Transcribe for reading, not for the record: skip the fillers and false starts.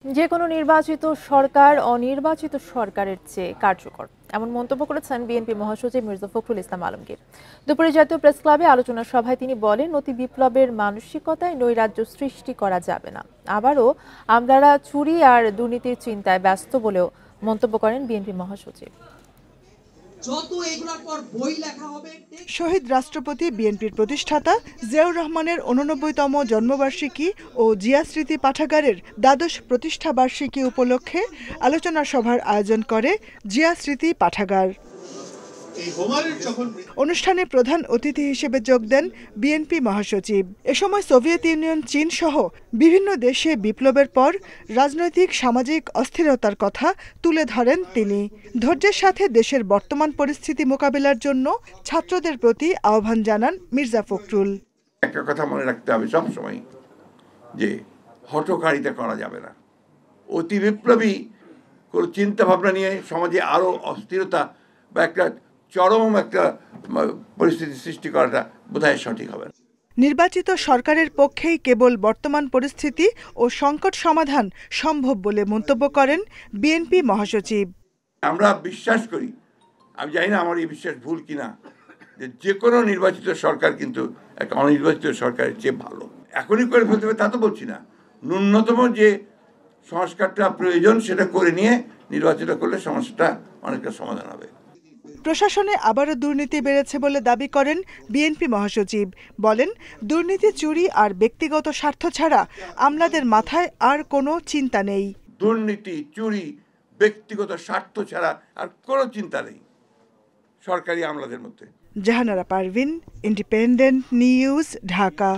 যে কোনো নির্বাচিত সরকার অনির্বাচিত সরকারের চেয়ে কার্যকর, এমন মন্তব্য করেছেন বিএনপি মহাসচিব মির্জা ফখরুল ইসলাম আলমগীর। দুপুরে জাতীয় প্রেস ক্লাবে আলোচনা সভায় তিনি বলেন, অতি বিপ্লবের মানসিকতায় নৈরাজ্য সৃষ্টি করা যাবে না। আবারও আমলারা চুরি আর দুর্নীতির চিন্তায় ব্যস্ত বলেও মন্তব্য করেন বিএনপি মহাসচিব। শহীদ রাষ্ট্রপতি বিএনপির প্রতিষ্ঠাতা জিয়াউর রহমানের ৮৯তম জন্মবার্ষিকী ও জিয়া স্মৃতি পাঠাগারের দ্বাদশ প্রতিষ্ঠা বার্ষিকী উপলক্ষে আলোচনা সভার আয়োজন করে জিয়া স্মৃতি পাঠাগার। অনুষ্ঠানে প্রধান অতিথি হিসেবে যোগ দেন বিএনপি মহাসচিব। এ সময় সোভিয়েত ইউনিয়ন, চীন সহ বিভিন্ন দেশে বিপ্লবের পর রাজনৈতিক সামাজিক অস্থিরতার কথা তুলে ধরেন তিনি। ধৈর্যের সাথে দেশের বর্তমান পরিস্থিতি মোকাবিলার জন্য ছাত্রদের প্রতি আহ্বান জানান মির্জা ফখরুল। একটা কথা মনে রাখতে হবে সবসময়, যে হঠকারিতা করা যাবে না। অতি বিপ্লবী কোনো চিন্তা ভাবনা নিয়ে সমাজে আরো অস্থিরতা বা একটা চরম একটা পরিস্থিতি সৃষ্টি করাটা বোধহয় সঠিক হবে না। নির্বাচিত সরকারের পক্ষেই কেবল বর্তমান পরিস্থিতি ও সংকট সমাধান সম্ভব বলে মন্তব্য করেন বিএনপি মহাসচিব। আমরা বিশ্বাস করি, আমি জানি না আমার এই বিশ্বাস ভুল কিনা, যে কোনো নির্বাচিত সরকার কিন্তু একটা অনির্বাচিত সরকারের চেয়ে ভালো। এখনই করে ফেলতে হবে তা তো বলছি না, ন্যূনতম যে সংস্কারটা প্রয়োজন সেটা করে নিয়ে নির্বাচিত করলে সমস্যাটা অনেকটা সমাধান হবে। প্রশাসনে আবারও দুর্নীতি বেড়েছে বলে দাবি করেন বিএনপি মহাসচিব। বলেন, দুর্নীতি, চুরি আর ব্যক্তিগত স্বার্থ ছাড়া আমলাদের মাথায় আর কোনো চিন্তা নেই। দুর্নীতি, চুরি, ব্যক্তিগত স্বার্থ ছাড়া আর কোনো চিন্তা নেই সরকারি আমলাদের মধ্যে। Jahanara Parvin, Independent News, Dhaka.